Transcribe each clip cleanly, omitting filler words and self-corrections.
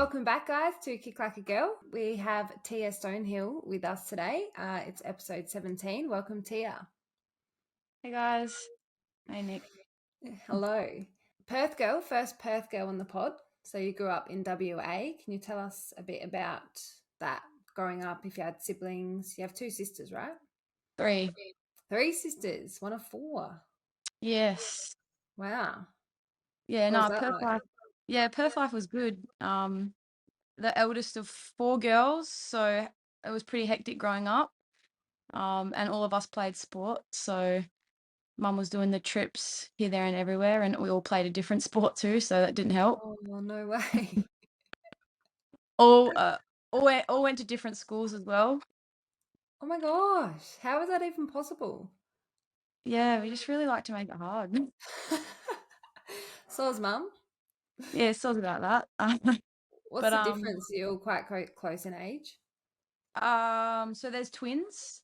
welcome back, guys, to Kick Like a Girl. We have Tia Stonehill with us today. It's episode 17. Welcome, Tia. Hey guys. Hey Nick. Hello. Perth girl, first Perth girl on the pod. So you grew up in WA. Can you tell us a bit about that growing up? If you had siblings, you have two sisters, right? 3. Three sisters, one of four. Yes. Wow. Yeah, What was no, that Perth like? life. Yeah, Perth life was good. The eldest of 4 girls, so it was pretty hectic growing up. And all of us played sport, so mum was doing the trips here, there, and everywhere, and we all played a different sport too, so that didn't help. Oh, no way. All all went to different schools as well. Oh my gosh. How is that even possible? Yeah, we just really like to make it hard. So is mum. Yeah, sorry about that. What's But the difference? You're all quite close in age. so there's twins.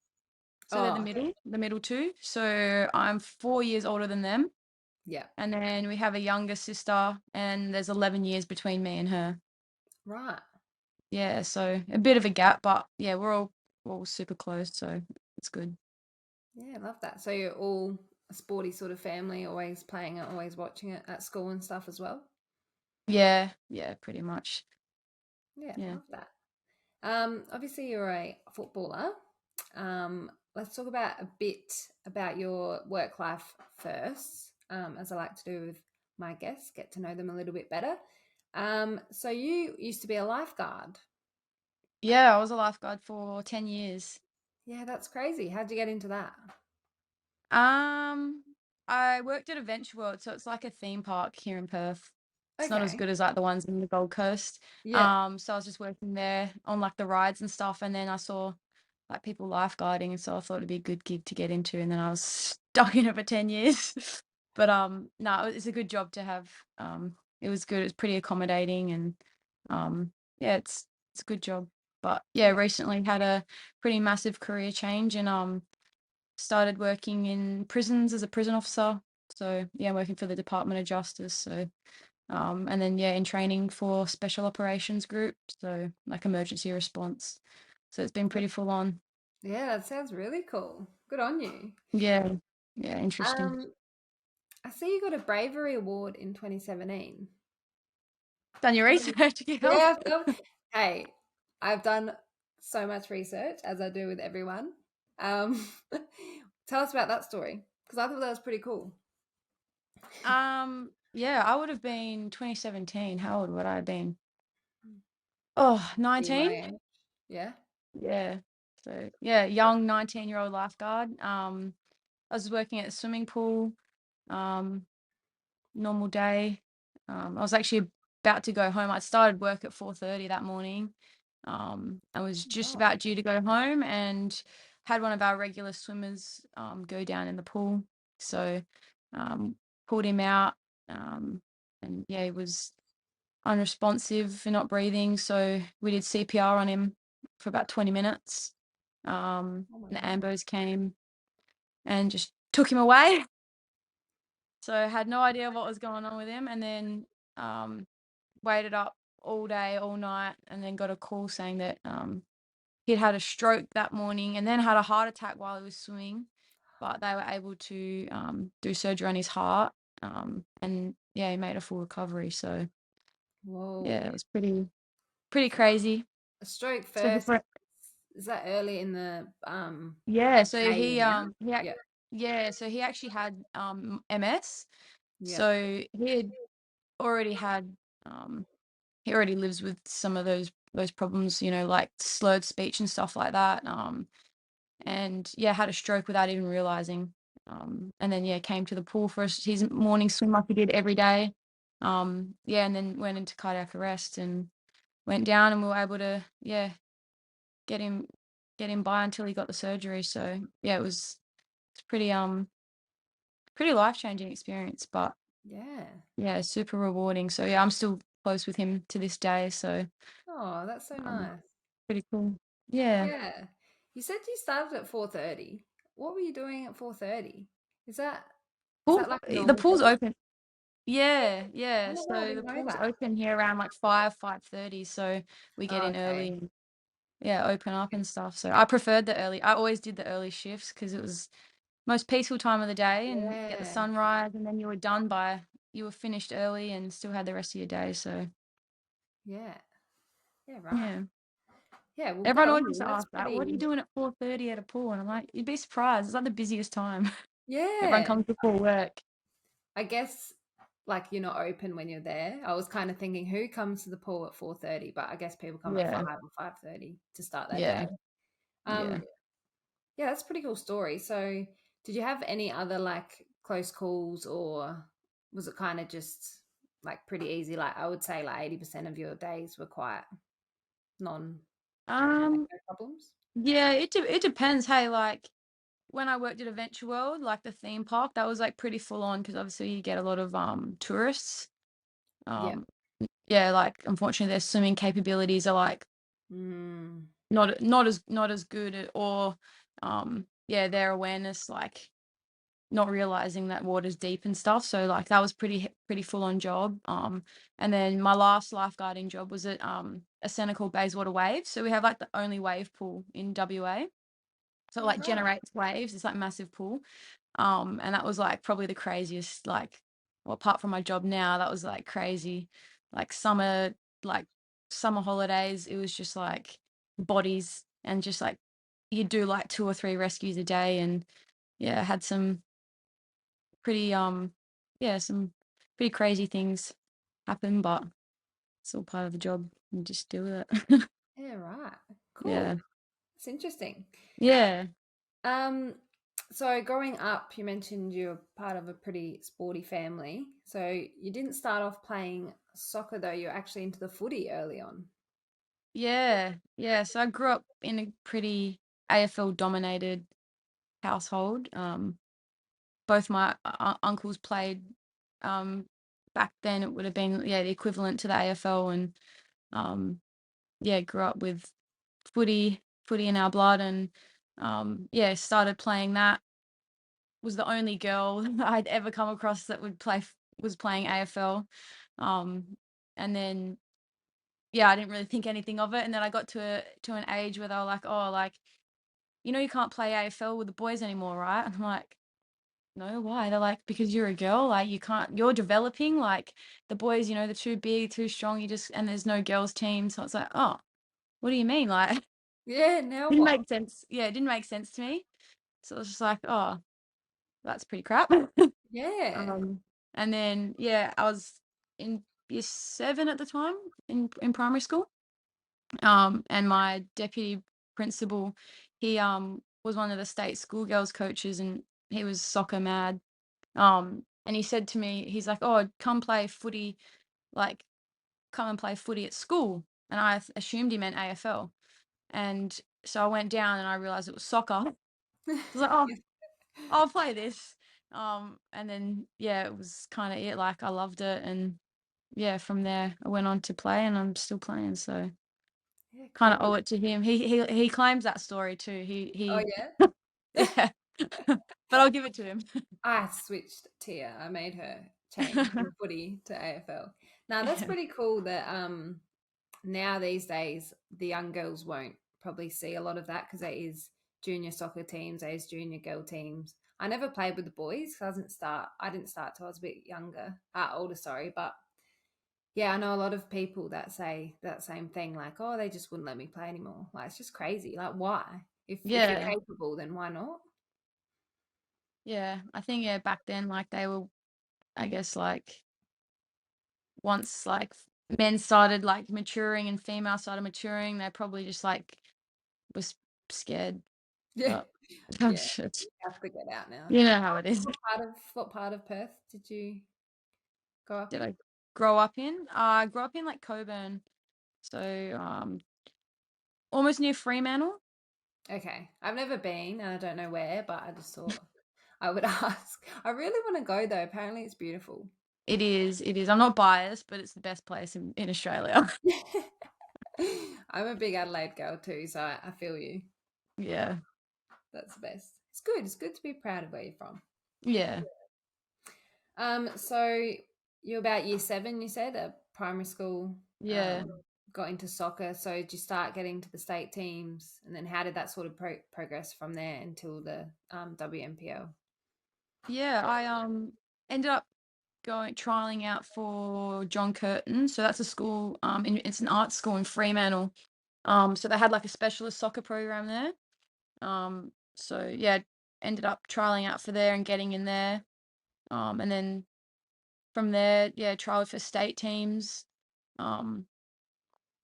So they're Oh, okay. the middle two. So I'm 4 years older than them. Yeah. And then we have a younger sister, and there's 11 years between me and her. Right. Yeah, so a bit of a gap, but yeah, we're all super close, so it's good. Yeah, love that. So you're all a sporty sort of family, always playing it, always watching it at school and stuff as well. Yeah, pretty much. Yeah, Yeah. love that. Obviously you're a footballer. Let's talk about a bit about your work life first, as I like to do with my guests, get to know them a little bit better. So you used to be a lifeguard. Yeah, I was a lifeguard for 10 years. Yeah, that's crazy. How'd you get into that? Um, I worked at Adventure World, so it's like a theme park here in Perth. It's not as Okay. good as like the ones in the Gold Coast. Yeah. So I was just working there on like the rides and stuff, and then I saw like people lifeguarding, and so I thought it'd be a good gig to get into, and then I was stuck in it for 10 years. But no, it's a good job to have. It was good. It's pretty accommodating, and yeah, it's a good job. But yeah, Yeah. recently had a pretty massive career change, and started working in prisons as a prison officer. So yeah, I'm working for the Department of Justice. So and then yeah, in training for special operations group, so like emergency response. So it's been pretty full on. Yeah, that sounds really cool. Good on you. Yeah, yeah, interesting. Um, I see you got a bravery award in 2017. Done your What is it? research, girl? Yeah, hey, I've done so much research as I do with everyone. Um, tell us about that story because I thought that was pretty cool. Yeah, I would have been 2017. How old would I have been? Oh, Be 19? my age. Yeah. Yeah. So yeah, young 19-year-old lifeguard. I was working at a swimming pool. Um, normal day. I was actually about to go home. I started work at 4:30 that morning. I was just Oh, about due to go home and had one of our regular swimmers go down in the pool. So pulled him out, and yeah, he was unresponsive and not breathing. So we did CPR on him for about 20 minutes. oh my And the God. ambos came and just took him away. So I had no idea what was going on with him, and then waited up all day, all night, and then got a call saying that he'd had a stroke that morning and then had a heart attack while he was swimming, but they were able to do surgery on his heart, and yeah, he made a full recovery. So yeah, it Whoa. was pretty crazy. A stroke Especially first. for Is that early in the yeah, so day in and out? Yeah. yeah, so he actually had MS. Yeah. So already had um he already lives with some of those problems, like slurred speech and stuff like that. And yeah, had a stroke without even realizing. And then yeah, came to the pool for his morning swim like he did every day. Yeah, and then went into cardiac arrest and went down, and we were able to get him get him by until he got the surgery. So yeah, it's pretty life changing experience, but Yeah. yeah, super rewarding. So yeah, I'm still close with him to this day. So Oh, that's so um, nice. pretty cool. Yeah. Yeah. You said you started at 4:30. What were you doing at 4:30? Is that is Pool that like a the normal pool's job? open. Yeah, Oh yeah. my God, I So the didn't know pool's that. open here around like 5:30. So we get Oh, in early okay. and yeah, open up and stuff. So I preferred the early. I always did the early shifts because it was most peaceful time of the day and get the Yeah. sunrise, and then you were finished early and still had the rest of your day. So Yeah. Yeah, right. yeah. Yeah, well, good Everyone on always used you. to That's ask that. What are you pretty. doing at 4:30 at a pool? And I'm like, you'd be surprised. It's like the busiest time. Everyone Yeah. comes before work. I guess like you're not open when you're there. I was kind of thinking who comes to the pool at 4:30, but I guess people come at 5 Yeah, or 5:30 to start their day. yeah, Um, yeah. yeah, that's a pretty cool story. So, did you have any other like close calls, or was it kind of just like pretty easy? Like I would say like 80% of your days were quite non like Um, no problems. yeah, it depends. Hey, like when I worked at Adventure World, like the theme park, that was like pretty full on because obviously you get a lot of tourists. Yeah. Um, yeah, like unfortunately their swimming capabilities are like Mm, not as good or yeah, their awareness like not realizing that water's deep and stuff. So like that was pretty full on job. And then my last lifeguarding job was at a centre called Bayswater Waves. So we have like the only wave pool in WA. So it yeah, like right. generates waves. It's like massive pool. And that was like probably the craziest, like, well, apart from my job now, that was like crazy. Like like summer holidays, it was just like bodies and just like you do like 2 or 3 rescues a day. And yeah, had some pretty yeah, some pretty crazy things happen, but it's all part of the job. You just do with it. Yeah, right. Cool. Yeah. It's interesting. Yeah. Um, so growing up, you mentioned you're part of a pretty sporty family. So you didn't start off playing soccer though, you're actually into the footy early on. Yeah. Yeah. So I grew up in a pretty AFL dominated household. Both my uncles played. Um, back then it would have been yeah the equivalent to the AFL, and um, yeah, grew up with footy in our blood, and yeah, started playing that. Was the only girl I'd ever come across that was playing AFL, and then yeah, I didn't really think anything of it, and then I got to an age where they were like, oh, like you can't play AFL with the boys anymore, right? And I'm like, no, why? They're like, because you're a girl, like you can't, you're developing, like the boys, they're too big, too strong, and there's no girls team. So it's like, oh, what do you mean? Like, Yeah, now didn't what? make sense. Yeah, it didn't make sense to me. So it was just like, oh, that's pretty crap. Yeah. um, and then, yeah, I was in year 7 at the time in primary school. And my deputy principal, he was one of the state schoolgirls coaches, and he was soccer mad. And he said to me, he's like, "Oh, come play footy, like come and play footy at school." And I assumed he meant AFL. And so I went down and I realized it was soccer. I was like, "Oh, I'll play this." And then yeah, it was kind of it. Like I loved it, and yeah, from there I went on to play, and I'm still playing. So Yeah, kind of cool. owe it to him. He claims that story too. Oh He yeah. yeah, but I'll give it to him. I switched Tia. I made her change from footy to AFL. Now that's Yeah. pretty cool that now these days the young girls won't probably see a lot of that because there is junior soccer teams, there is junior girl teams. I never played with the boys. I didn't start till I was a bit older, sorry. But yeah, I know a lot of people that say that same thing, like, oh, they just wouldn't let me play anymore. Like it's just crazy. Like why? If you're Yeah. capable, then why not? Yeah, I think yeah, back then like they were I guess like once like men started like maturing and females started maturing, they probably just like was scared. Yeah. But oh Yeah. shit. You have to get out now. You know how it is. What part of Perth did you grow up Did in? I grow up in? I grew up in like Coburn. So almost near Fremantle. Okay. I've never been and I don't know where, but I just thought I would ask. I really want to go though. Apparently it's beautiful. It is. I'm not biased, but it's the best place in Australia. I'm a big Adelaide girl too, so I feel you. Yeah. That's the best. It's good. It's good to be proud of where you're from. Yeah. So you're about year seven, you said, at primary school, Yeah. got into soccer. So did you start getting to the state teams? And then how did that sort of progress from there until the WNPL? Yeah, I ended up going trialing out for John Curtin. So that's a school, it's an art school in Fremantle. So they had like a specialist soccer program there. So yeah, ended up trialing out for there and getting in there. And then from there, yeah, trialed for state teams. Um,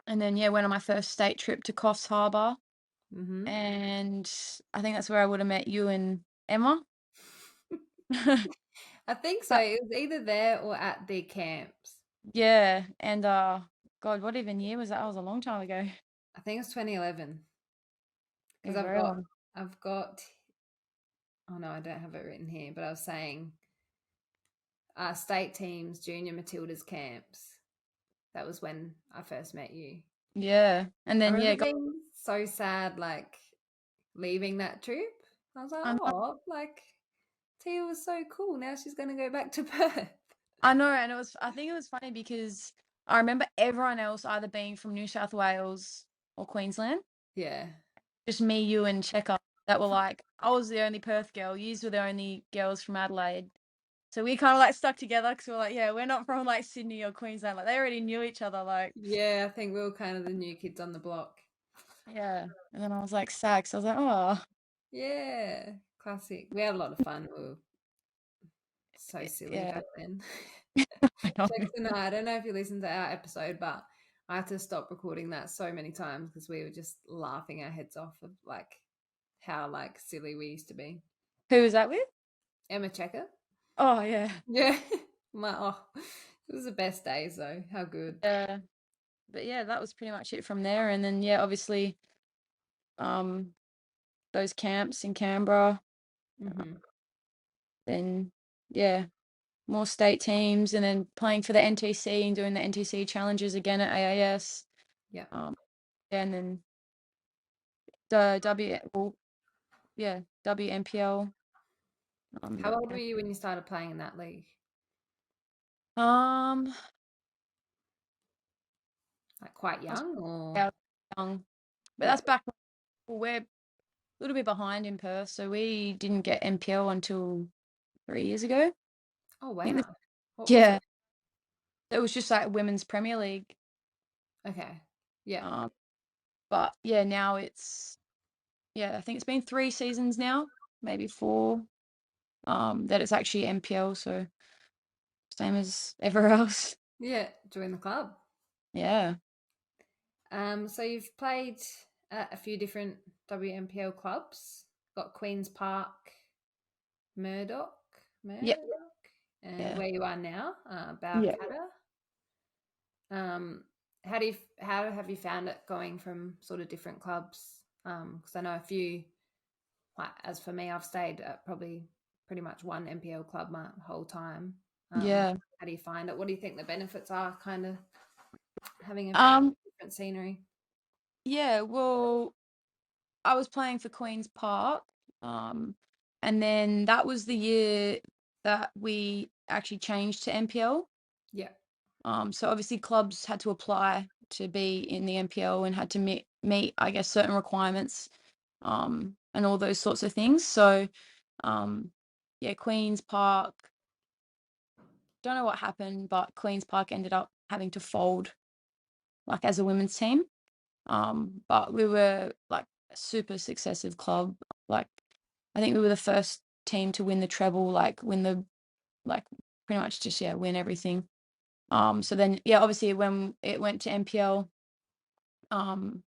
and then yeah, went on my first state trip to Coffs Harbour. Mm-hmm. And I think that's where I would have met you and Emma. I think so. But It was either there or at the camps. yeah, and God, what even year was that? That was a long time ago. I think it's 2011 because Yeah, very long. I've got, oh no, I don't have it written here, but I was saying state teams, junior Matildas camps. That was when I first met you. Yeah, and I then yeah, remember being so sad, like leaving that trip. I was like, I know, oh, like Tia was so cool. Now she's going to go back to Perth. I know, and I think it was funny because I remember everyone else either being from New South Wales or Queensland. Yeah. Just me, you, and Checker that were like, I was the only Perth girl. Yous were the only girls from Adelaide. So we kind of like stuck together because we were like, yeah, we're not from like Sydney or Queensland. Like they already knew each other. Like, Yeah, I think we were kind of the new kids on the block. yeah. And then I was like, sad 'cause I was like, oh, Yeah, classic. We had a lot of fun. We were so silly yeah, back then. I know. Jackson, I don't know if you listened to our episode, but I had to stop recording that so many times because we were just laughing our heads off of like how like silly we used to be. Who was that with? Emma Checker. Oh, yeah. Yeah. It was the best days though. How good. Yeah. But yeah, that was pretty much it from there. And then, yeah, obviously, um, those camps in Canberra, Hmm. then, yeah, more state teams, and then playing for the NTC and doing the NTC challenges again at AAS. Yeah. Um, and then the well, yeah, WNPL. How old were you when you started playing in that league? Um, Like quite I was young or yeah, young, but yeah. that's back when we're a little bit behind in Perth, so we didn't get NPL until 3 years ago. Oh I think wow. What was yeah, it? it was just like Women's Premier League. Okay. Yeah. Um, but yeah, now yeah, I think it's been 3 seasons now, maybe four. That it's actually NPL, so same as everywhere else. Yeah. Join the club. Yeah, So you've played at a few different WMPL clubs. Got Queens Park, Murdoch, yeah, and yeah, where you are now, yeah. Balcatta. How have you found it going from sort of different clubs? Because I know a few. Like, as for me, I've stayed at probably pretty much one NPL club my whole time. Yeah. How do you find it? What do you think the benefits are? Kind of having a Um, different scenery. yeah, well, I was playing for Queens Park, um, and then that was the year that we actually changed to NPL. Yeah, So obviously clubs had to apply to be in the NPL and had to meet, I guess, certain requirements, and all those sorts of things. So, um, yeah, Queens Park, don't know what happened, but Queens Park ended up having to fold, like as a women's team. But we were like a super successive club. Like I think we were the first team to win the treble, like win the like pretty much just yeah, win everything. So then yeah, obviously when it went to NPL, um,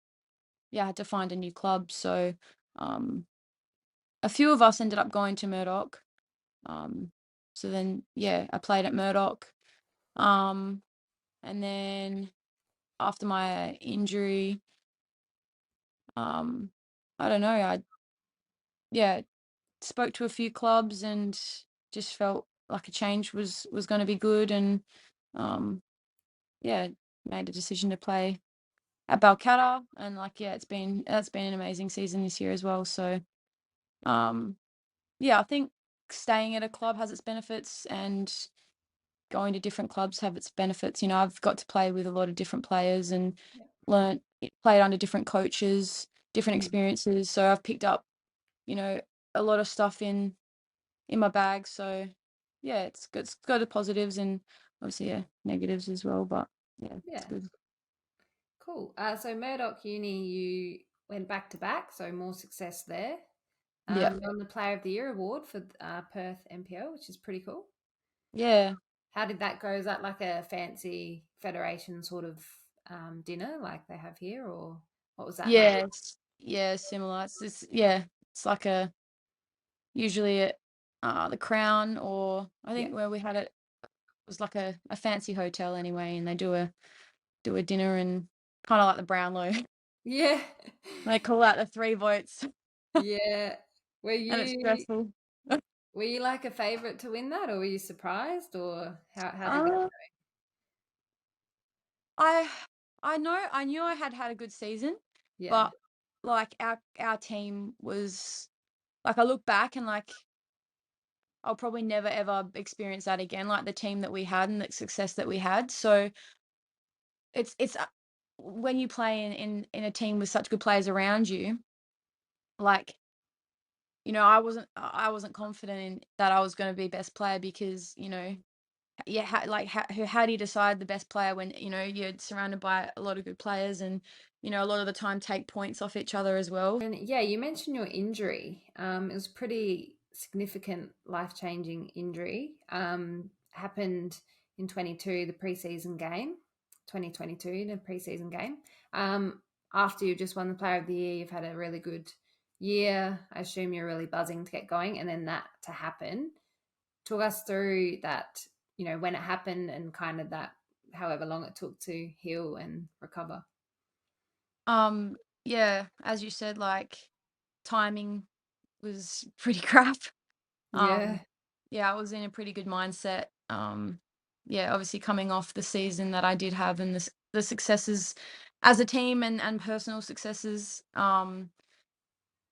yeah, I had to find a new club. So um a few of us ended up going to Murdoch. Um so then yeah, I played at Murdoch. Um and then after my injury, um I don't know, I yeah, spoke to a few clubs and just felt like a change was going to be good, and um yeah, made a decision to play at Balcatta, and like yeah, that's been an amazing season this year as well. So um yeah, I think staying at a club has its benefits, and going to different clubs have its benefits. You know, I've got to play with a lot of different players and Yeah. played under different coaches, different Mm. experiences. So I've picked up, you know, a lot of stuff in my bag. So yeah, it's good. It's got the positives and obviously yeah, negatives as well. But yeah, it's Yeah. good. Cool. So Murdoch Uni, you went back to back, so more success there. Yeah, You won the Player of the Year award for Perth NPL, which is pretty cool. yeah, How did that go? Is that like a fancy federation sort of dinner like they have here, or what was that like? yeah, yeah, similar. Yeah, it's like a usually at the Crown, or I Yeah. think where we had it was like a fancy hotel anyway, and they do a dinner and kind of like the Brownlow. Yeah. They call out the three votes, Yeah. Were and it's you stressful. were you like a favorite to win that, or were you surprised, or how did that Uh, go? I I knew I had had a good season, Yeah. but like our team was like I look back and like I'll probably never ever experience that again, like the team that we had and the success that we had. So it's when you play in a team with such good players around you, like you know, I wasn't confident in that I was going to be best player because you know yeah, how do you decide the best player when you know you're surrounded by a lot of good players and you know a lot of the time take points off each other as well. And yeah, you mentioned your injury. It was pretty significant, life-changing injury. Happened in 22, the preseason game, 2022, the preseason game. After you just won the Player of the Year, you've had a really good year. I assume you're really buzzing to get going, and then that to happen. Talk us through that, when it happened and kind of that, however long it took to heal and recover. Um, yeah, as you said, like timing was pretty crap. Yeah. Yeah, I was in a pretty good mindset. Yeah, obviously coming off the season that I did have and the successes as a team and personal successes.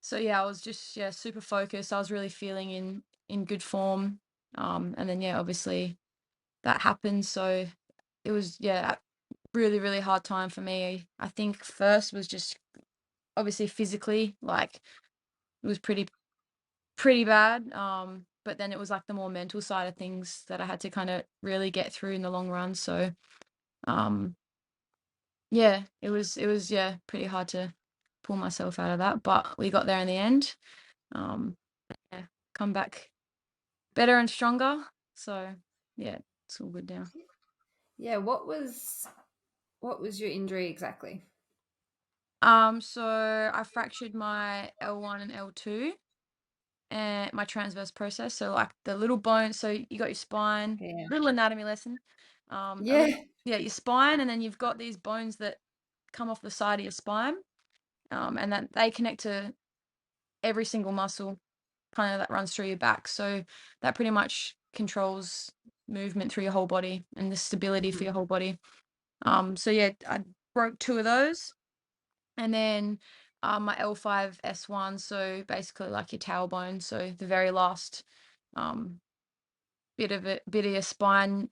So yeah, I was just yeah super focused. I was really feeling in good form. And then yeah, obviously that happened. So it was yeah really really hard time for me. I think first was just obviously physically like it was pretty bad. But then it was like the more mental side of things that I had to kind of really get through in the long run. So um yeah, it was yeah pretty hard to pull myself out of that, but we got there in the end. Um yeah, come back better and stronger. So yeah, it's all good now. Yeah, what was your injury exactly? So I fractured my L1 and L2 and my transverse process. So like the little bone. So you got your spine, Yeah. little anatomy lesson. A Yeah. little yeah, your spine, and then you've got these bones that come off the side of your spine. And that they connect to every single muscle kind of that runs through your back. So that pretty much controls movement through your whole body and the stability for Mhm. your whole body. So yeah, I broke two of those. And then my L5 S1, so basically like your tailbone, so the very last um, bit of your spine,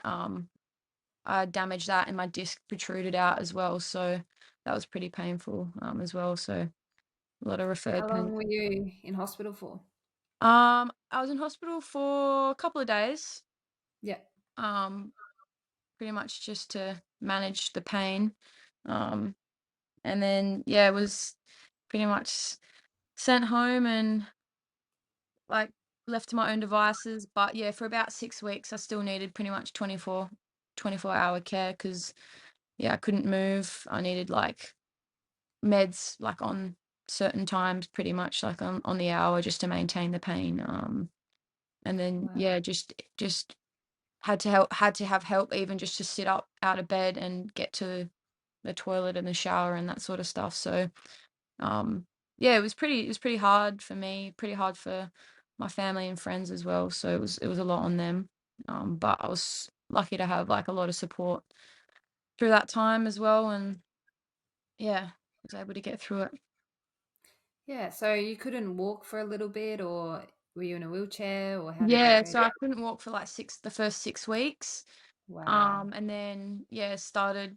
I damaged that and my disc protruded out as well. So that was pretty painful as well. So a lot of How referred pain. long were you in hospital for? I was in hospital for a couple of days, Yeah. um, pretty much just to manage the pain. Um, and then yeah, it was pretty much sent home and like left to my own devices. But yeah, for about 6 weeks, I still needed pretty much 24-hour care because yeah, I couldn't move. I needed like meds like on certain times, pretty much like on the hour just to maintain the pain. And then Wow. yeah, just had to have help even just to sit up out of bed and get to the toilet and the shower and that sort of stuff. So um yeah, it was pretty hard for me, pretty hard for my family and friends as well. So it was a lot on them. But I was lucky to have like a lot of support through that time as well, and yeah, was able to get through it. Yeah. So you couldn't walk for a little bit, or were you in a wheelchair, or how did that Yeah, go? so I couldn't walk for like the first 6 weeks. Wow. And then yeah, started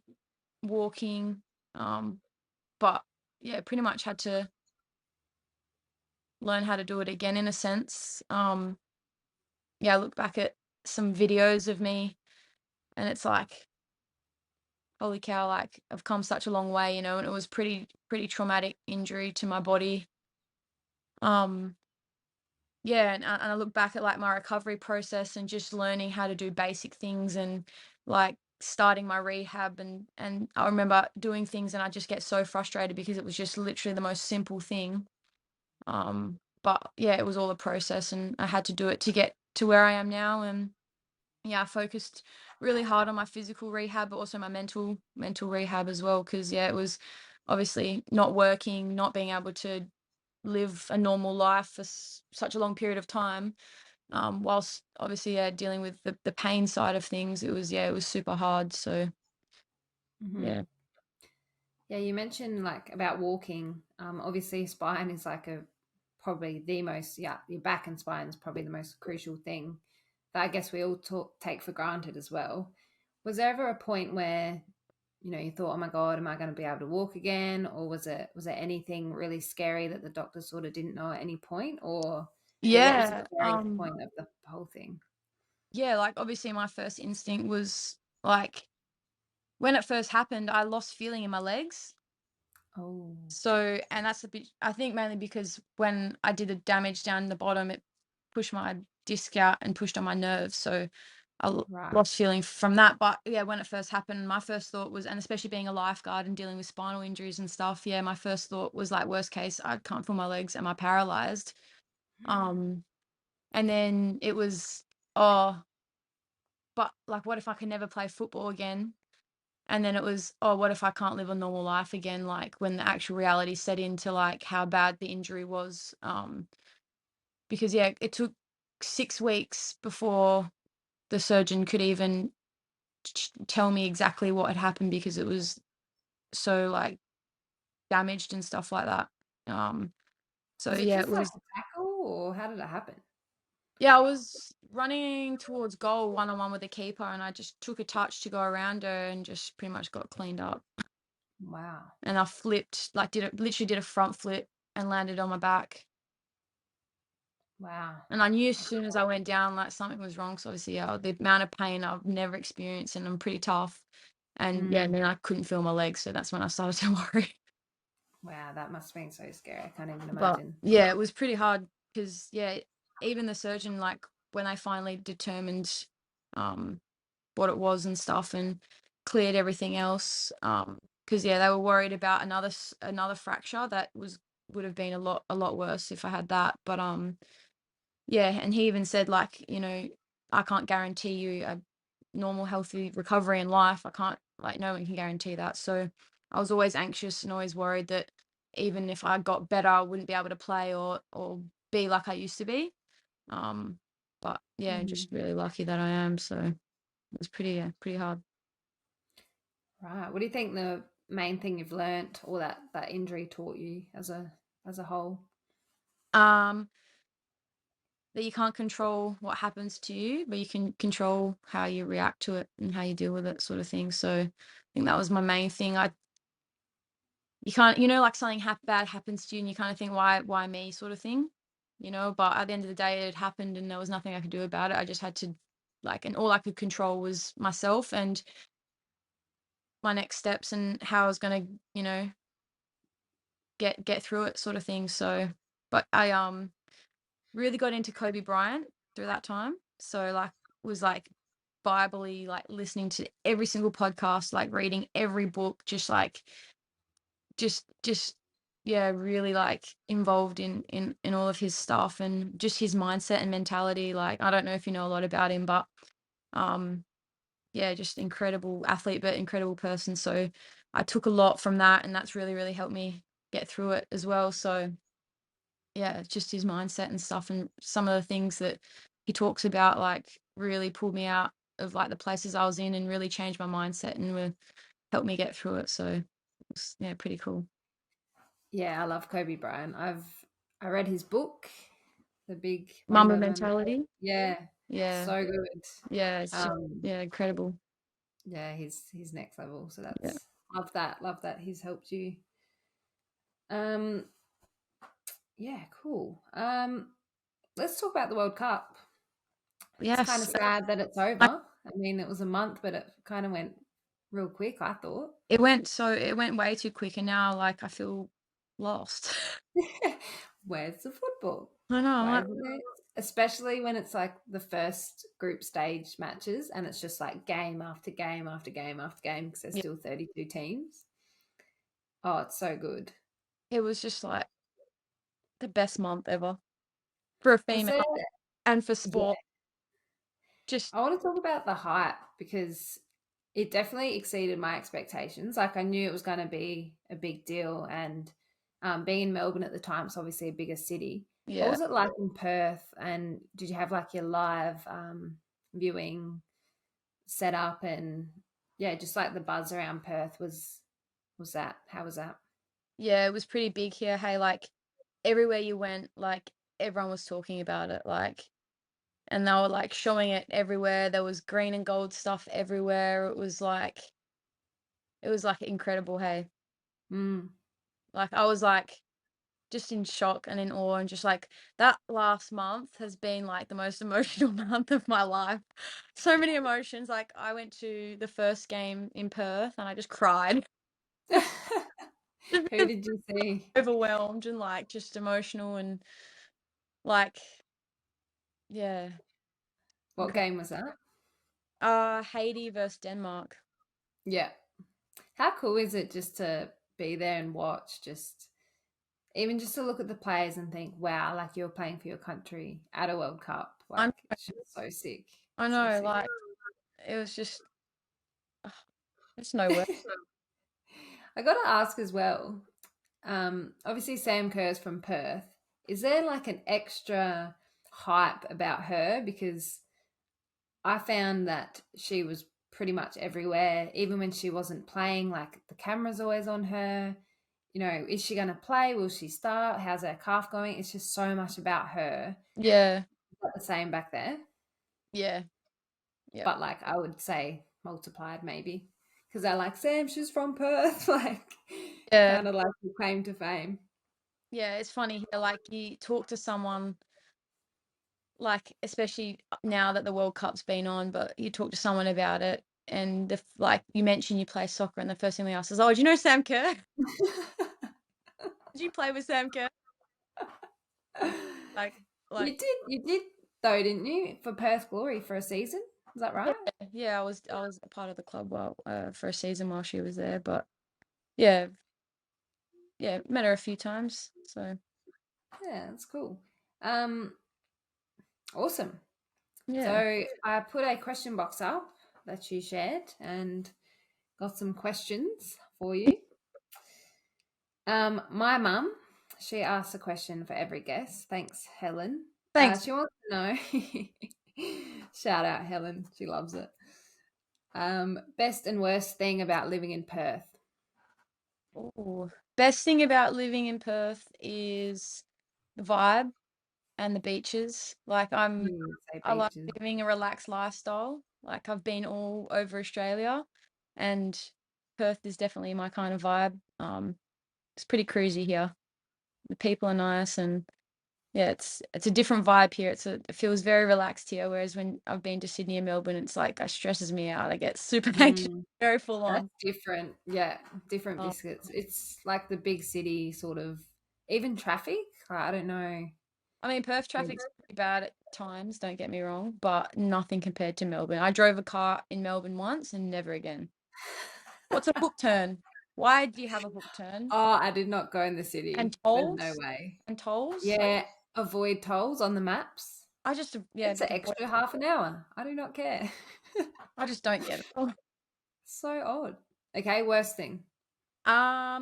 walking. Um, but yeah, pretty much had to learn how to do it again in a sense. Yeah, I look back at some videos of me and it's like, holy cow, like I've come such a long way, and it was pretty traumatic injury to my body. Um, yeah, and I look back at like my recovery process and just learning how to do basic things and like starting my rehab, and I remember doing things and I just get so frustrated because it was just literally the most simple thing. But yeah, it was all a process and I had to do it to get to where I am now. And yeah, I focused really hard on my physical rehab, but also my mental rehab as well. Because yeah, it was obviously not working, not being able to live a normal life for such a long period of time. Whilst obviously yeah, dealing with the pain side of things, it was super hard. So Hmm. yeah, Yeah, you mentioned like about walking. Obviously, spine is like a probably the most, yeah, your back and spine is probably the most crucial thing that I guess we all take for granted as well. Was there ever a point where, you thought, oh my God, am I going to be able to walk again? Or was it anything really scary that the doctor sort of didn't know at any point? Or yeah, what was the yeah, scary point of the whole thing? yeah. Like obviously, my first instinct was like when it first happened, I lost feeling in my legs. Oh, So, and that's a bit, I think mainly because when I did the damage down the bottom, it pushed my disc out and pushed on my nerves. So right. lost feeling from that. But yeah, when it first happened, my first thought was, and especially being a lifeguard and dealing with spinal injuries and stuff, yeah, my first thought was like, worst case, I can't feel my legs. Am I paralyzed? Um, and then it was, oh, but like, what if I can never play football again? And then it was, oh, what if I can't live a normal life again? Like when the actual reality set into like how bad the injury was. Because yeah, it took 6 weeks before the surgeon could even tell me exactly what had happened because it was so like damaged and stuff like that. Um, so Was it yeah, it just like was. a tackle or how did it happen? Yeah, I was running towards goal one on one with the keeper, and I just took a touch to go around her and just pretty much got cleaned up. Wow. And I flipped, like literally did a front flip and landed on my back. Wow. And I knew as soon as I went down, like something was wrong. So obviously, yeah, the amount of pain I've never experienced, and I'm pretty tough. And yeah, and Mm. then I couldn't feel my legs, so that's when I started to worry. Wow, that must have been so scary. I can't even But imagine. yeah, it was pretty hard because yeah, even the surgeon, like when I finally determined um what it was and stuff, and cleared everything else, because yeah, they were worried about another fracture that would have been a lot worse if I had that. But yeah, and he even said, like, I can't guarantee you a normal, healthy recovery in life. I can't, like, no one can guarantee that. So I was always anxious and always worried that even if I got better, I wouldn't be able to play or be like I used to be. Um, but yeah, Hmm. just really lucky that I am. So it was pretty hard. Right. What do you think the main thing you've learnt or that injury taught you as a whole? Um, that you can't control what happens to you, but you can control how you react to it and how you deal with it, sort of thing. So I think that was my main thing. You can't, like something bad happens to you and you kind of think, why me, sort of thing, but at the end of the day, it had happened and there was nothing I could do about it. I just had to, like, and all I could control was myself and my next steps and how I was going to, get through it, sort of thing. So, but I really got into Kobe Bryant through that time. So like was like Bible-y, like listening to every single podcast, like reading every book, just like just yeah, really like involved in all of his stuff and just his mindset and mentality. Like I don't know if you know a lot about him, but um yeah, just incredible athlete, but incredible person. So I took a lot from that, and that's really helped me get through it as well. So yeah, just his mindset and stuff, and some of the things that he talks about like really pulled me out of like the places I was in and really changed my mindset and helped me get through it. So it's, yeah, pretty cool. Yeah, I love Kobe Bryant. I read his book, the big Mamba Mamba. mentality. Yeah. Yeah. So good. Yeah, it's just Um, yeah, incredible. yeah, he's next level. So Yeah. that's love that. Love that he's helped you. Um, yeah, cool. Let's talk about the World Cup. It's kind of Yes. sad that it's I over. I mean, it was a month, but it kind of went real quick, I thought. it went way too quick and now like I feel lost. Where's the football? I know, I'm Why like, isn't there? Especially when it's like the first group stage matches and it's just like game after game after game after game because there's yeah, still 32 teams. Oh, it's so good. it was just like the best month ever for a Was there, female and for yeah, sport. Just I want to talk about the hype because it definitely exceeded my expectations. Like I knew it was going to be a big deal, and being in Melbourne at the time is obviously a bigger city. What yeah. was it like in Perth? And did you have like your live viewing set up? And yeah, just like the buzz around Perth was that? How was that? Yeah, it was pretty big here. Hey, like everywhere you went, like everyone was talking about it, like and they were like showing it everywhere. There was green and gold stuff everywhere. It was like incredible, hey. Mm. Like I was like just in shock and in awe and just like that last month has been like the most emotional month of my life. So many emotions. Like I went to the first game in Perth and I just cried. Just Who because did you see? overwhelmed and like just emotional and like yeah, What incredible. game was that? Haiti versus Denmark. Yeah. How cool is it just to be there and watch? Just even just to look at the players and think, wow, like you're playing for your country at a World Cup. I Like it's just so sick. I So know, sick. like it was just ugh, there's no word. I got to ask as well. Obviously, Sam Kerr's from Perth. Is there like an extra hype about her? Because I found that she was pretty much everywhere, even when she wasn't playing. Like the camera's always on her. You know, is she going to play? Will she start? How's her calf going? It's just so much about her. Yeah, Is that the same back there? yeah, yeah, But like I would say multiplied maybe because they're like Sam, she's from Perth, like yeah, kind of like the claim to fame. yeah. It's funny here, like you talk to someone like especially now that the World Cup's been on, but you talk to someone about it and like you mentioned you play soccer and the first thing they ask is, "Oh, do you know Sam Kerr? Did you play with Sam Kerr?" Like like You did though, didn't you, for Perth Glory for a season? Is that yeah, right? yeah, I was a part of the club while for a season while she was there, but yeah, yeah, met her a few times. So, Yeah, that's cool. Um, awesome. yeah. So I put a question box up that you shared and got some questions for you. My mum, she asks a question for every guest. Thanks, Helen. Thanks. She wants to know. Shout out, Helen. She loves it. Best and worst thing about living in Perth. Ooh. Best thing about living in Perth is the vibe and the beaches. Like Say I like beaches. living a relaxed lifestyle. Like I've been all over Australia and Perth is definitely my kind of vibe. It's pretty cruisy here. The people are nice and yeah, it's a different vibe here. It feels very relaxed here. Whereas when I've been to Sydney and Melbourne, it's like that stresses me out. I get super anxious, Mm, very full on. that's different. Yeah, different Um, biscuits. It's like the big city sort of, even traffic. I don't know. I mean, Perth Yeah. traffic's pretty bad at times. Don't get me wrong, but nothing compared to Melbourne. I drove a car in Melbourne once and never again. What's a hook turn? Why do you have a hook turn? Oh, I did not go in the And city. There's no tolls? way. And tolls? Like Yeah, avoid tolls on the maps. I just yeah, It's an avoid extra half an hour. I do not care. I just don't get it. So odd. Okay, worst thing. I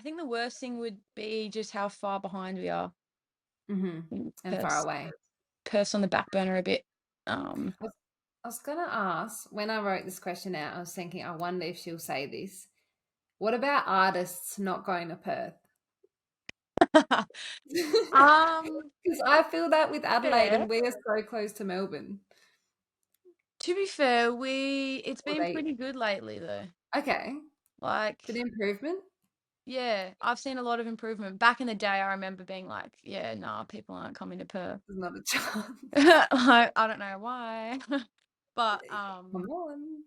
think the worst thing would be just how far behind we are. Hmm. And far Perth's, away. Perth's on the back burner a bit. Um, I was going to ask, when I wrote this question out, I was thinking, I wonder if she'll say this. What about artists not going to Perth? um, Because I feel that with Adelaide yeah, and we're so close to Melbourne. To be fair, it's Or been they pretty good lately though. okay. Like, Bit of improvement? yeah, I've seen a lot of improvement. Back in the day, I remember being like, yeah, nah, people aren't coming to Perth. There's not a chance. Like, I don't know why. But Come on.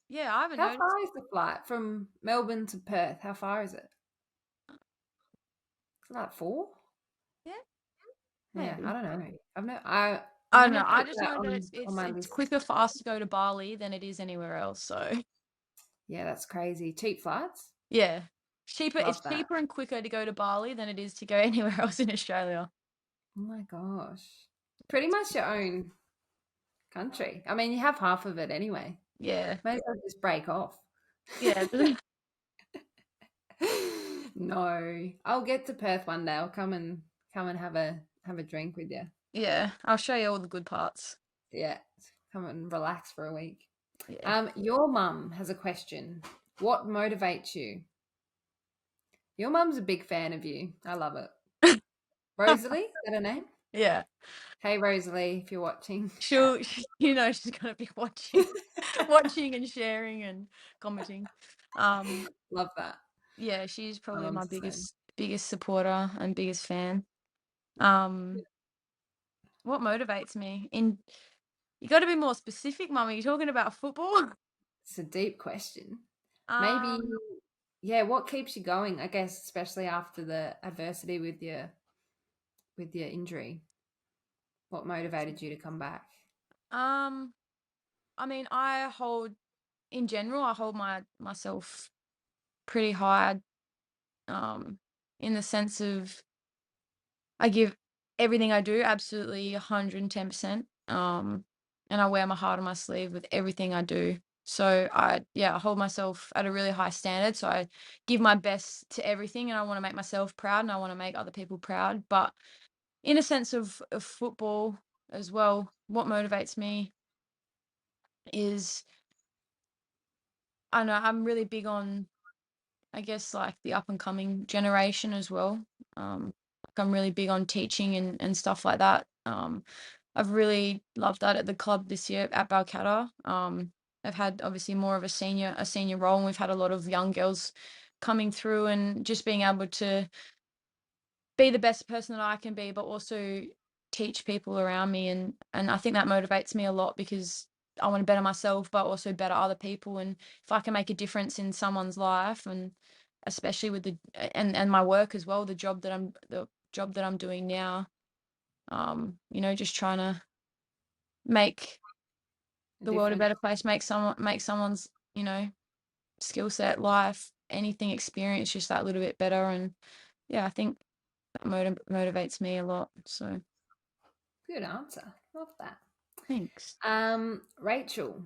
yeah, I haven't How noticed. far is the flight from Melbourne to Perth? How far is it? It's like 4? Yeah, Yeah, I maybe. don't know. I'm I don't gonna know. I put just that know that it's on it's my it's list. quicker for us to go to Bali than it is anywhere else. So Yeah, that's crazy. Cheap flights? yeah, cheaper. It's Love that. cheaper and quicker to go to Bali than it is to go anywhere else in Australia. Oh my gosh. Pretty much your own country. I mean, you have half of it anyway. Yeah, May as well just break off. yeah, No, I'll get to Perth one day. I'll come and have a drink with you. yeah. I'll show you all the good parts. Yeah, come and relax for a week. Yeah. Your mum has a question. What motivates you? Your mum's a big fan of you. I love it. Rosalie, is that her name? Yeah. Hey, Rosalie, if you're watching. She's gonna be watching, watching and sharing and commenting. Um, Love that. yeah, she's My probably my mum's the same. biggest supporter and biggest fan. Um, what motivates me? You got to be more specific, Mum. Are you talking about football? It's a deep question. Maybe, Um, yeah, what keeps you going, I guess, especially after the adversity with your injury? What motivated you to come back? um, I mean, in general, I hold myself pretty high. Um, in the sense of I give everything I do absolutely 110%. And I wear my heart on my sleeve with everything I do. So I hold myself at a really high standard. So I give my best to everything and I want to make myself proud and I want to make other people proud. But in a sense of football as well, what motivates me is I don't know, I'm really big on I guess like the up and coming generation as well. Like I'm really big on teaching and stuff like that. I've really loved that at the club this year at Balcatta. I've had obviously more of a senior role, and we've had a lot of young girls coming through, and just being able to be the best person that I can be, but also teach people around me, and I think that motivates me a lot because I want to better myself, but also better other people, and if I can make a difference in someone's life, and especially with and my work as well, the job that I'm doing now, just trying to make A the world a difference. better place, make someone's, skill set, life, anything, experience just that little bit better. And yeah, I think that motivates me a lot. So Good answer. Love that. thanks. Rachel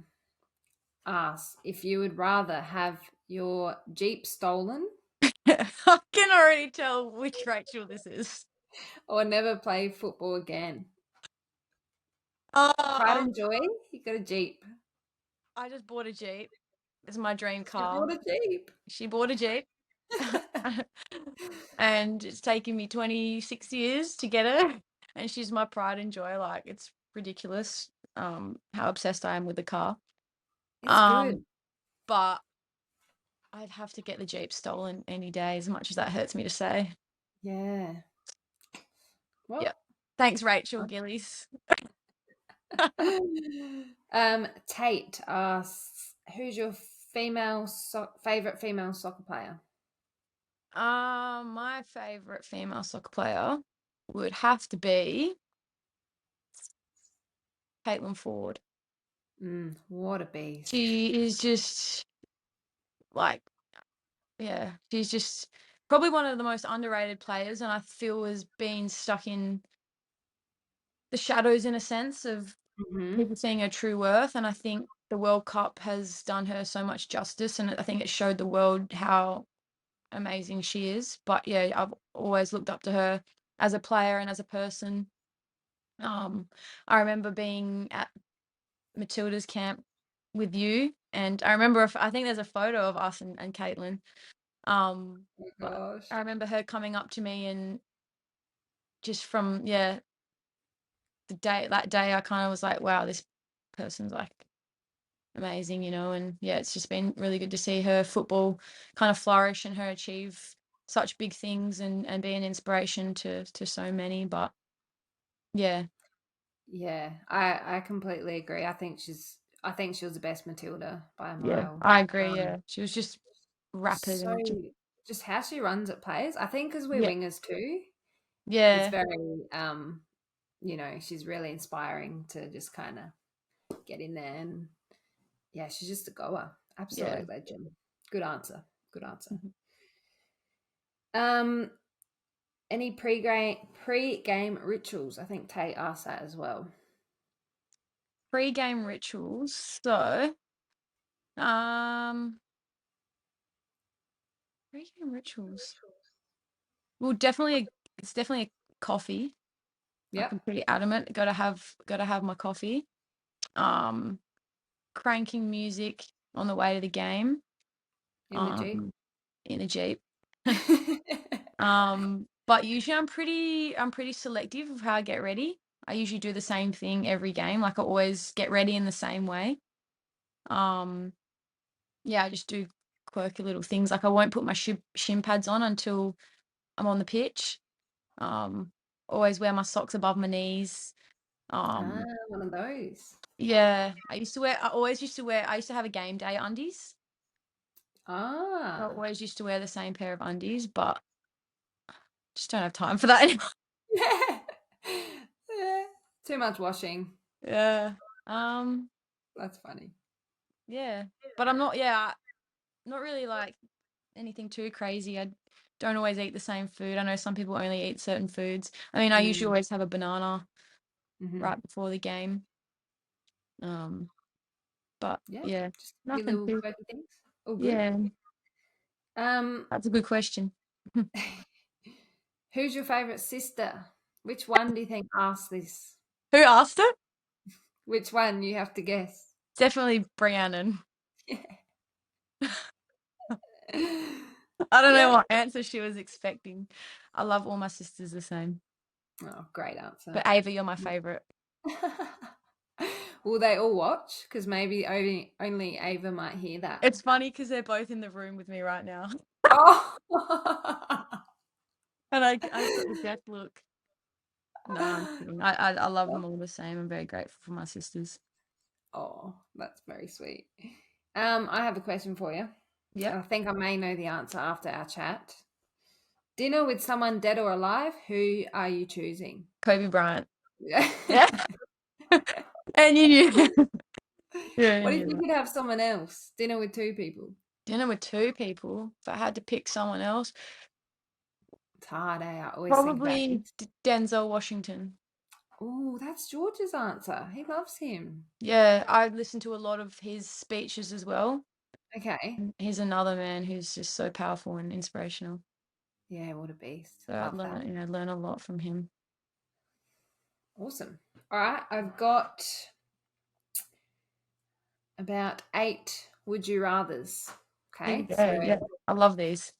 asks if you would rather have your Jeep stolen I can already tell which Rachel this is. or never play football again. Pride Oh, and joy, you got a Jeep. I just bought a Jeep. It's my dream She car. bought a Jeep. She bought a Jeep. And it's taken me 26 years to get her. And she's my pride and joy. Like, it's ridiculous how obsessed I am with the car. It's good. Um, but I'd have to get the Jeep stolen any day, as much as that hurts me to say. Yeah. Yeah. Well, Thanks, Rachel Gillies. Tate asks, who's your favorite female soccer player? My favorite female soccer player would have to be Caitlin Ford. What a beast. She is just like, yeah, she's just probably one of the most underrated players, and I feel has been stuck in the shadows in a sense of Hmm. people seeing her true worth. And I think the World Cup has done her so much justice, and I think it showed the world how amazing she is. But yeah, I've always looked up to her as a player and as a person. I remember being at Matilda's camp with you, and I remember I think there's a photo of us and Caitlin. Oh my But gosh. I remember her coming up to me, and just from, yeah, that day I kind of was like, wow, this person's like amazing, you know, and yeah, it's just been really good to see her football kind of flourish and her achieve such big things and be an inspiration to so many. But yeah, Yeah, I completely agree. I think she was the best Matilda by a yeah, mile. I agree. Um, Yeah, she was just rapid so and just just how she runs at plays. I think because we're yeah, wingers too, it's yeah, very she's really inspiring to just kind of get in there and yeah, she's just a goer. yeah. Absolute legend. Good answer. Good answer. Mhm. Um, any pre-game rituals? I think Tate asked that as well. Pre-game rituals. So, um, pre-game rituals. Well, definitely, it's definitely a coffee. Like I'm Yep, pretty adamant. Gotta have my coffee. Um, Cranking music on the way to the game. in the Jeep. Um, in the Jeep. But usually I'm pretty selective of how I get ready. I usually do the same thing every game. Like I always get ready in the same way. Um, yeah, I just do quirky little things. Like I won't put my shin pads on until I'm on the pitch. Um, Always wear my socks above my knees. Ah, Um, one of those. yeah, I used to have a game day undies. I Ah. always used to wear the same pair of undies, but just don't have time for that anymore. Yeah. Yeah. Too much washing. Yeah. Um, That's funny. yeah. But I'm not, yeah, not really like anything too crazy. I don't always eat the same food. I know some people only eat certain foods. I mean, I usually Mm, always have a banana hmm. right before the game. Um, but Yeah. yeah, Just a few nothing little too, quirky things. All good. yeah, Um, that's a good question. Who who's your favorite sister? Which one do you think asked this? asked it? Which one you have to guess? Definitely Briannon. Yeah. I don't know Yep. what answer she was expecting. I love all my sisters the same. Oh, great answer. But Ava, you're my favorite. Will they all watch? Because maybe only Ava might hear that. It's funny because they're both in the room with me right now. Oh. And I got the death look. No, I'm kidding. I love them all the same. I'm very grateful for my sisters. Oh, that's very sweet. I have a question for you. Yep. I think I may know the answer after our chat. Dinner with someone dead or alive, who are you choosing? Kobe Bryant. Yeah. And you knew. Yeah, you What if knew you that. could have someone else? Dinner with two people. Dinner with two people. If I had to pick someone else, It's hard, eh? I always think about probably this. Denzel Washington. Oh, that's George's answer. He loves him. Yeah, I listened to a lot of his speeches as well. Okay. He's another man who's just so powerful and inspirational. Yeah, what a beast. So I'd Love that. learn a lot from him. Awesome. All right, I've got about 8 would you rathers. Here we Okay, so go. Yeah, I love these.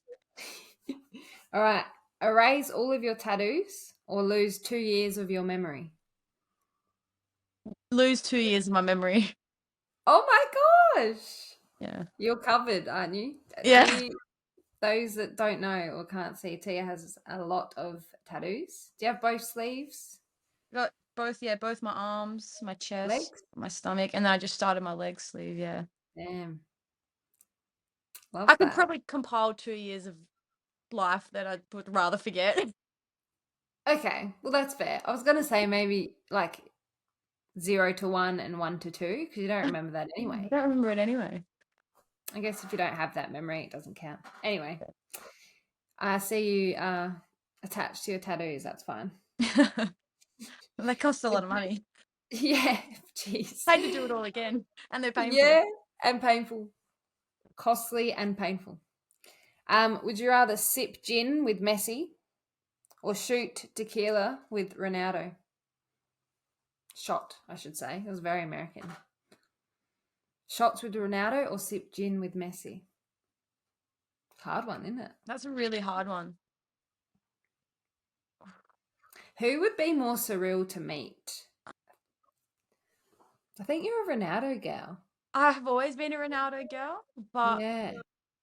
all right, erase all of your tattoos or lose 2 years of your memory. Lose 2 years of my memory. Oh my gosh, Yeah. you're covered, aren't you? Yeah. Those that don't know or can't see, Tia has a lot of tattoos. Do you have both sleeves, Got both, yeah, both my arms, my chest, legs? my stomach, and then I just started my leg sleeve, yeah. Damn, I love could that. probably compile 2 years of life that I would rather forget. Okay, well that's fair. I was gonna say maybe like 0 to 1 and 1 to 2 because you don't remember that I anyway. don't remember it anyway. I guess if you don't have that memory, it doesn't count. Anyway, I see you attached to your tattoos. That's fine. They cost a lot of money. Yeah, jeez. I had to do it all again, and they're painful. Yeah, and painful, costly and painful. Would you rather sip gin with Messi or shoot tequila with Ronaldo? Shot, I should say. It was very American. Shots with Ronaldo or sip gin with Messi? Hard one, isn't it? That's a really hard one. Who would be more surreal to meet? I think you're a Ronaldo gal. I've always been a Ronaldo girl, but Yeah.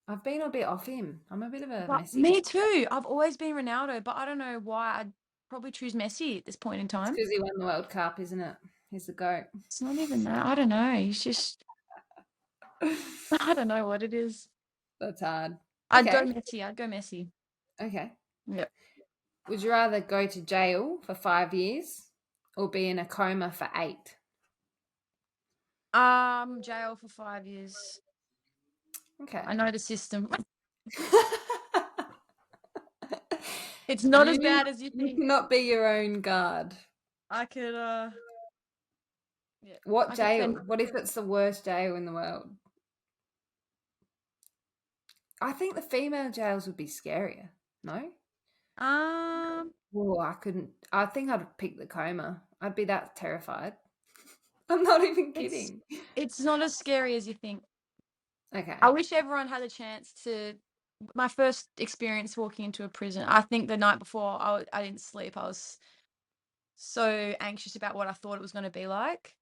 I've been a bit off him. I'm a bit of a but Messi me girl. too. I've always been Ronaldo, but I don't know why. I'd probably choose Messi at this point in It's time. because he won the World Cup, isn't it? He's the GOAT. It's not even that. I don't know. He's just I don't know what it is. That's hard. I'd go Okay. Messi. I'd go Messi. Okay. Yep. Would you rather go to jail for 5 years or be in a coma for 8? Jail for 5 years. I Okay. know the system. It's not as You bad as you you think. cannot be your own guard. I could yeah. What I could jail? spend What if it's the worst jail in the world? I think the female jails would be scarier. No? um Oh, I couldn't. I think I'd pick the coma. I'd be that terrified. I'm not even it's kidding. it's not as scary as you think. I Okay. wish everyone had a chance to my first experience walking into a prison. I think the night before I didn't sleep. I was so anxious about what I thought it was going to be like.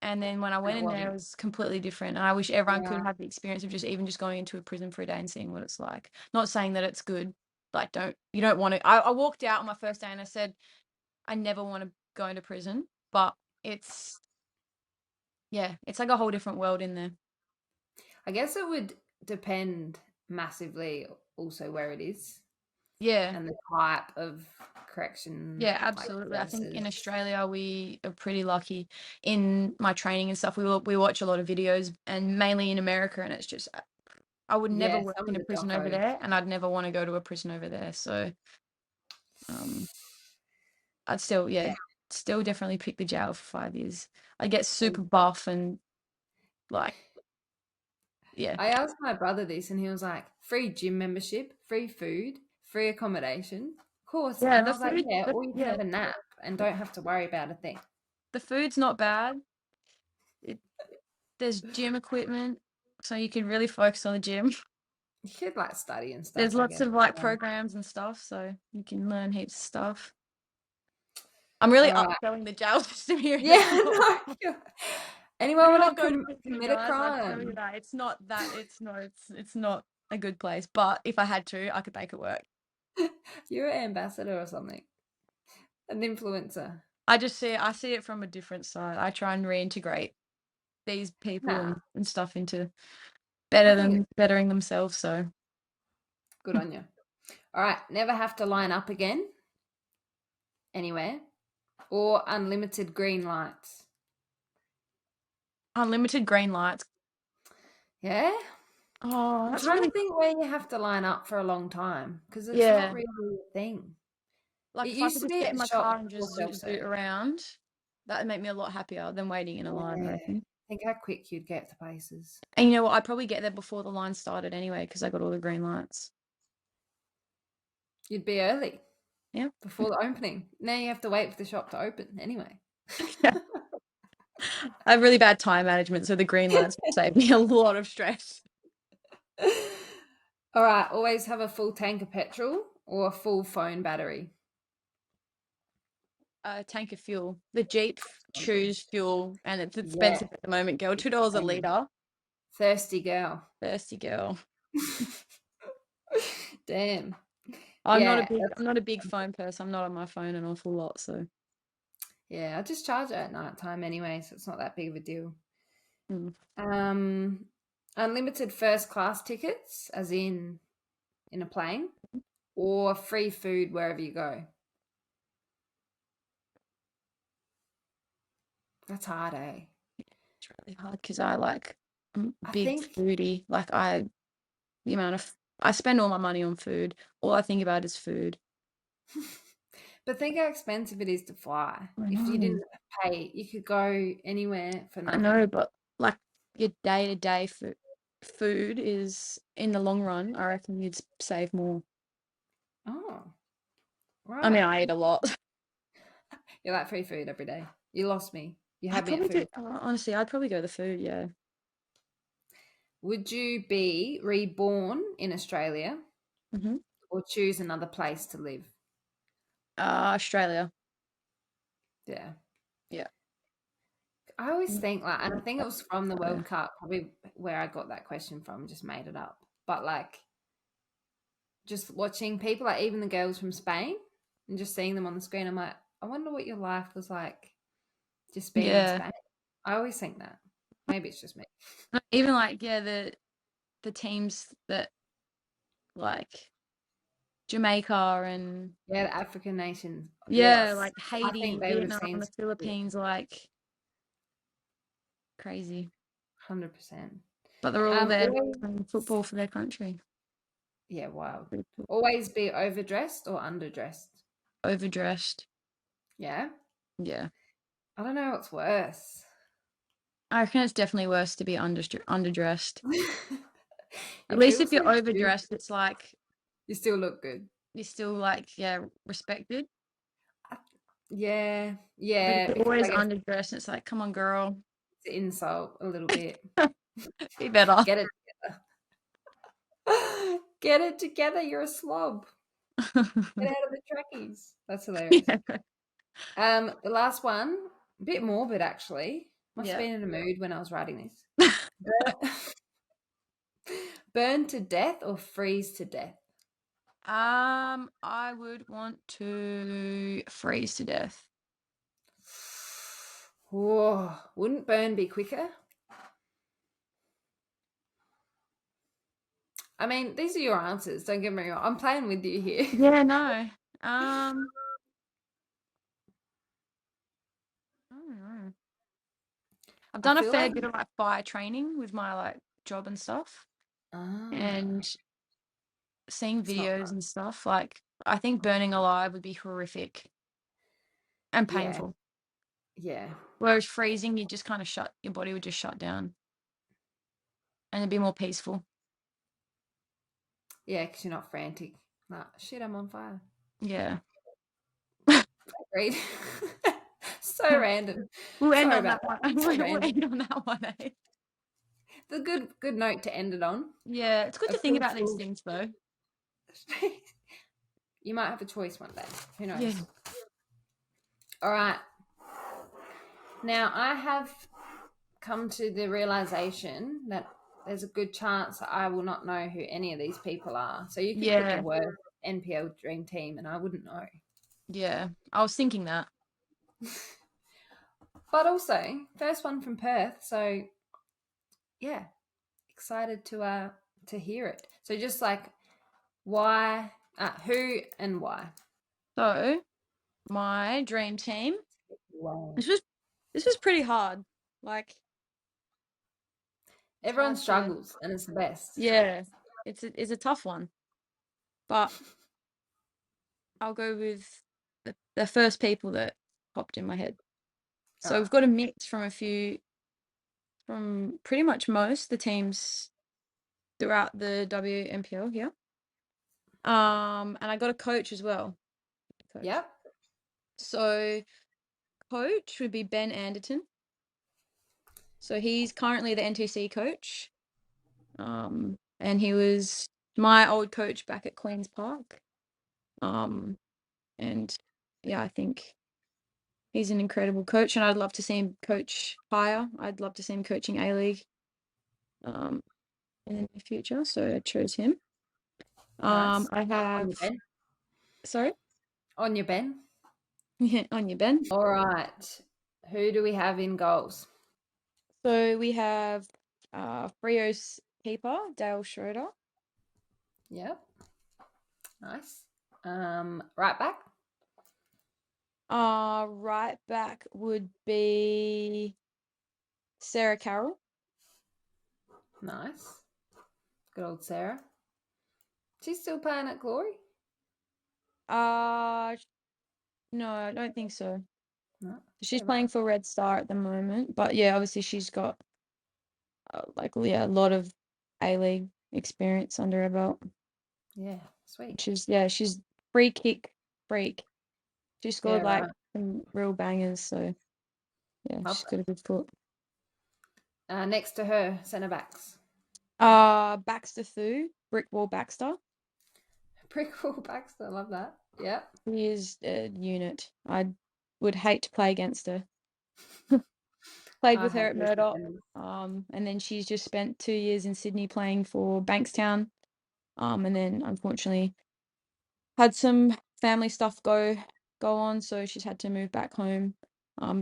And then when I And went it in there, it wasn't. was completely different. And I wish everyone could Yeah. have the experience of just going into a prison for a day and seeing what it's like. Not saying that it's good. Like, you don't want to. I walked out on my first day and I said, I never want to go into prison. But it's, yeah, it's like a whole different world in there. I guess it would depend massively also where it is Yeah. and the type of correction, Yeah, like absolutely. I think in services. Australia we are pretty lucky. In my training and stuff, we watch a lot of videos, and mainly in America, and it's just I would never Yeah, work some in of a the prison over docos. there, and I'd never want to go to a prison over there. So um, I'd still, Yeah. yeah, still definitely pick the jail for 5 years. I'd get super buff and like, yeah, I asked my brother this and he was like, free gym membership, free food, free accommodation. Of course. yeah. And I was like, yeah, or you can Yeah, have a nap and don't have to worry about a thing. the food's not bad. It, there's gym equipment, so you can really focus on the gym. You could like study and There's stuff, I lots guess. of like So. programs and stuff, so you can learn heaps of stuff. I'm really All right. upselling the jail system here in Yeah, Australia. no. Anyone Do want not to go to prison, commit a guys. I tell you crime? that it's not that. It's not a good place. But if I had to, I could make it work. You're an ambassador or something, an influencer. I see it from a different side. I try and reintegrate these people Nah, and stuff into I think it's bettering themselves. So good on you. All right, never have to line up again anywhere or unlimited green lights. unlimited green lights. Yeah? Oh, I'm that's trying to really think where you have to line up for a long time because it's not yeah. really a thing. Like It if I used could to just be get at in the my shops car and before just zoot self-serve. around, that would make me a lot happier than waiting in a line, I Yeah. reckon. Think how quick you'd get to places. And you know what? I'd probably get there before the line started anyway because I got all the green lights. You'd be early Yeah. before the opening. Now you have to wait for the shop to open anyway. I have really bad time management, so the green lights would save me a lot of stress. All right, always have a full tank of petrol or a full phone battery. A tank of fuel. The Jeep chews fuel, and it's Yeah, expensive at the moment, girl. $2 a same. litre. Thirsty girl. Thirsty girl. Damn. Yeah, I'm not a big phone person. I'm not on my phone an awful lot, so yeah. I just charge it at night time anyway, so it's not that big of a deal. mm. Um, unlimited first class tickets, as in a plane, or free food wherever you go. That's hard, eh? It's really hard because I'm a I big think, foodie. The amount of I spend all my money on food. All I think about is food. but think how expensive it is to fly. I If you know. didn't pay, you could go anywhere for I nothing. know, but like your day-to-day food is in the long run, I reckon you'd save more. Oh, I mean, right. I eat a lot. You like free food every day. You lost me. You I had me at probably do. food. Honestly, I'd probably go the food. Yeah. Would you be reborn in Australia hmm or choose another place to live? Australia. Yeah. Yeah. I always think like, and I Mm, think it was from the so, World Cup, probably where I got that question from, just made it up. But like, just watching people, like even the girls from Spain, and just seeing them on the screen, I'm like, I wonder what your life was like just being in yeah. Spain. I always think that. Maybe it's just me. Even like, yeah, the teams that like Jamaica and Yeah, the African nations. yeah, Yes, like I think Haiti, they would have Vietnam, seen the Philippines, like crazy. 100%. But they're all there Always, playing football for their country. yeah, wild. Pretty cool. Always be overdressed or underdressed. Overdressed. Yeah, Yeah. I don't know what's worse. I reckon it's definitely worse to be underdressed. At You least feel if so you're good. overdressed, it's like You still look good. you're still like, yeah, respected. Yeah, But if yeah, you're because always I guess underdressed, it's like, come on, girl, it's an insult a little bit. be better. Get it together. Get it together. You're a slob. Get out of the trackies. That's hilarious. Yeah. The last one, a bit morbid actually. Must have Yeah. been in a mood when I was writing this. Burn, burn to death or freeze to death? I would want to freeze to death. Whoa, wouldn't burn be quicker? I mean, these are your answers. Don't get me wrong. I'm playing with you here. Yeah, no. Um, I don't know. I've I done a feel fair like bit of like fire training with my like job and stuff, ah, and seeing it's not videos fun. and stuff. Like, I think burning alive would be horrific and Yeah, painful. yeah, Whereas freezing, you just kind of your body would just shut down and it'd be more peaceful. yeah. Because you're not frantic. Like shit, I'm on fire. Yeah. Agreed. So random. We'll end Sorry on about that one. that. So We'll random. end on that one, eh? The good note to end it on. Yeah, it's good A to think full about these full. things though. You might have a choice one day. Who Yeah. knows? All right. Now I have come to the realization that there's a good chance that I will not know who any of these people are. So you could pick the Yeah. worst NPL dream team, and I wouldn't know. Yeah. I was thinking that. But also, first one from Perth. So yeah, excited to hear it. So just like why, who, and why. So, my dream team. Wow. This was pretty hard. Like, it's Everyone hard to. struggles, and it's the best. Yeah. It's a tough one. But I'll go with the first people that popped in my head. All So right. we've got a mix from pretty much most the teams throughout the WNPL here. And I got a coach as well. Coach. Yep. So coach would be Ben Anderton. So he's currently the NTC coach. And he was my old coach back at Queen's Park. And yeah, I think he's an incredible coach, and I'd love to see him coach higher. I'd love to see him coaching A-League um, in the future. So I chose him. Nice. I On have, your Ben. sorry, On your Ben. on your Ben. All right. Who do we have in goals? So we have Frio's keeper, Dale Schroeder. Yep. Nice. Right back. Right back would be Sarah Carroll. Nice. Good old Sarah. She's still playing at Glory? Uh, no, I don't think so. No. She's Fair enough. playing for Red Star at the moment, but yeah, obviously she's got a lot of A-League experience under her belt, Yeah. Sweet. which is yeah, she's free kick freak. She Yeah, scored like right. some real bangers, so yeah, Love she's got a good foot. that. Next to her, centre backs. Baxter Thu, Brick Wall Baxter. Pretty cool Baxter. Love that. Yep. She is a unit. I would hate to play against her. Played I with her had at those Murdoch. defenders. And then she's just spent 2 years in Sydney playing for Bankstown. And then unfortunately had some family stuff go on, so she's had to move back home.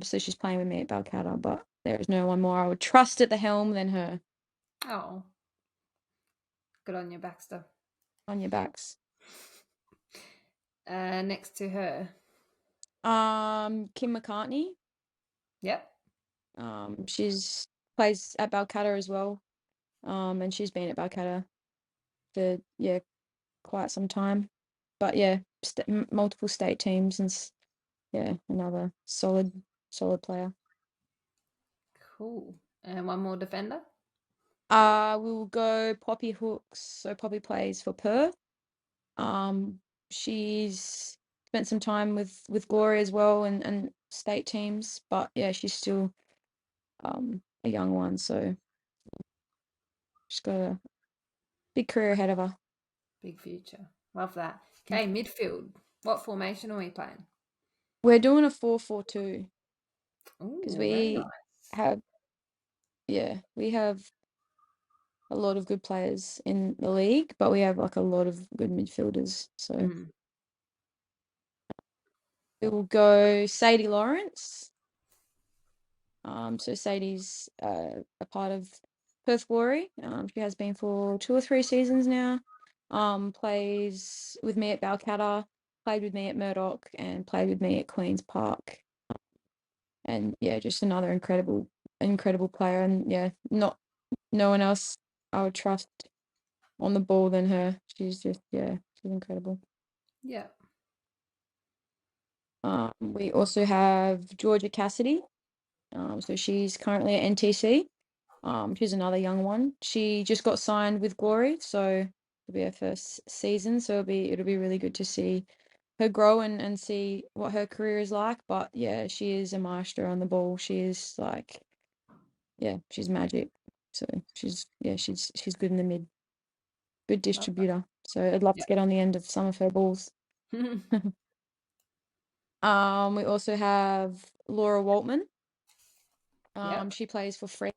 So she's playing with me at Balcatta, but there is no one more I would trust at the helm than her. Oh, good on you, Baxter. On your backs. Next to her. Kim McCartney. Yep. She's plays at Balcatta as well. And she's been at Balcatta for quite some time. But yeah, multiple state teams and another solid player. Cool. And one more defender. We'll go Poppy Hooks. So Poppy plays for Perth. She's spent some time with Glory as well and state teams, but yeah, she's still a young one, so she's got a big career ahead of her. Big future. Love that. Okay, midfield. What formation are we playing? We're doing a 4-4-2 because Oh, very we nice. have we have a lot of good players in the league, but we have like a lot of good midfielders. So Mm. we will go Sadie Lawrence. So Sadie's a part of Perth Glory. She has been for 2 or 3 seasons now. Plays with me at Balcatta, played with me at Murdoch, and played with me at Queen's Park. And yeah, just another incredible player. And yeah, no one else I would trust on the ball than her. She's she's incredible. Yeah. We also have Georgia Cassidy. So she's currently at NTC. She's another young one. She just got signed with Glory, so it'll be her first season. So it'll be really good to see her grow and see what her career is like. But yeah, she is a maestro on the ball. She is like, she's magic. So she's good in the mid, good Love distributor. So I'd love to that. get on the end of some of her balls. Yep. We also have Laura Waltman. Yep. She plays for Freo.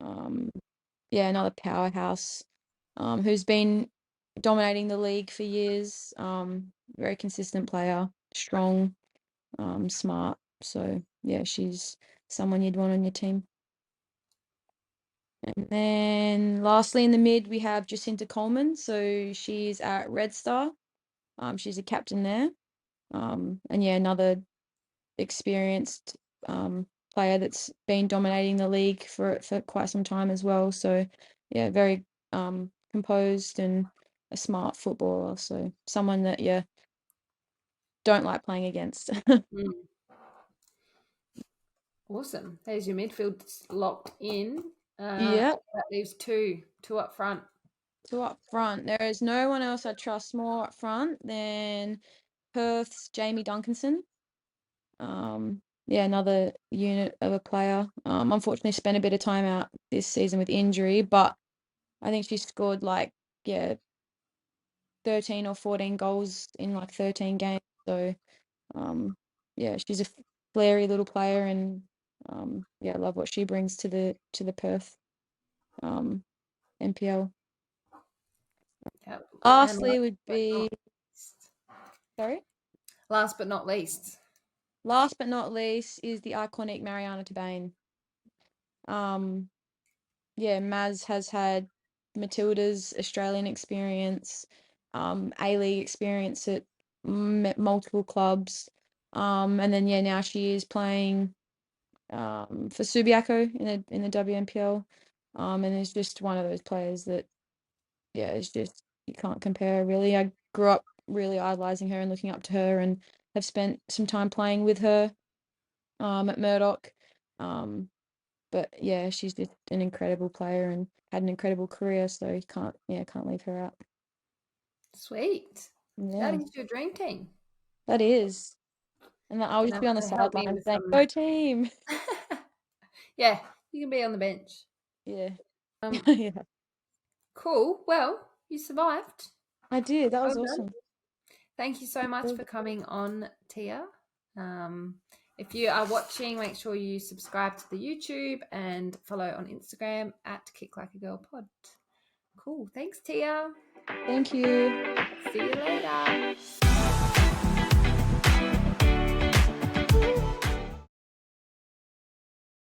Um, another powerhouse, who's been dominating the league for years. Very consistent player, strong, smart. So yeah, she's someone you'd want on your team. And then lastly in the mid we have Jacinta Coleman. So she's at Red Star. She's a captain there. And yeah, another experienced player that's been dominating the league for quite some time as well. So yeah, very composed and a smart footballer. So someone that don't like playing against. Mm. Awesome. There's your midfield locked in. Yeah. That leaves two up front. So up front, there is no one else I trust more up front than Perth's Jamie Duncanson. Another unit of a player. Unfortunately spent a bit of time out this season with injury, but I think she scored like 13 or 14 goals in like 13 games. So she's a flary little player, and I love what she brings to the Perth NPL. Yep. And Lastly would be sorry. last but not least. Last but not least is the iconic Mariana Tabane. Um, Maz has had Matilda's Australian experience, A-League experience at multiple clubs, and then now she is playing for Subiaco in the WNPL, and is just one of those players that it's just you can't compare really. I grew up really idolizing her and looking up to her, and have spent some time playing with her at Murdoch. But yeah, she's just an incredible player and had an incredible career, so you can't leave her out. Sweet. That Yeah, is your dream team. that is. And then I'll Gonna just be on the have to help me sideline with saying, some. "Go team!" Yeah, you can be on the bench. Yeah, Um, yeah, cool. Well, you survived. I did. That Well was done. awesome. Thank you so much for coming on, Tia. Um, If you are watching, make sure you subscribe to the YouTube and follow on Instagram at Kick Like a Girl Pod. Cool. Thanks, Tia. Thank you. See you later.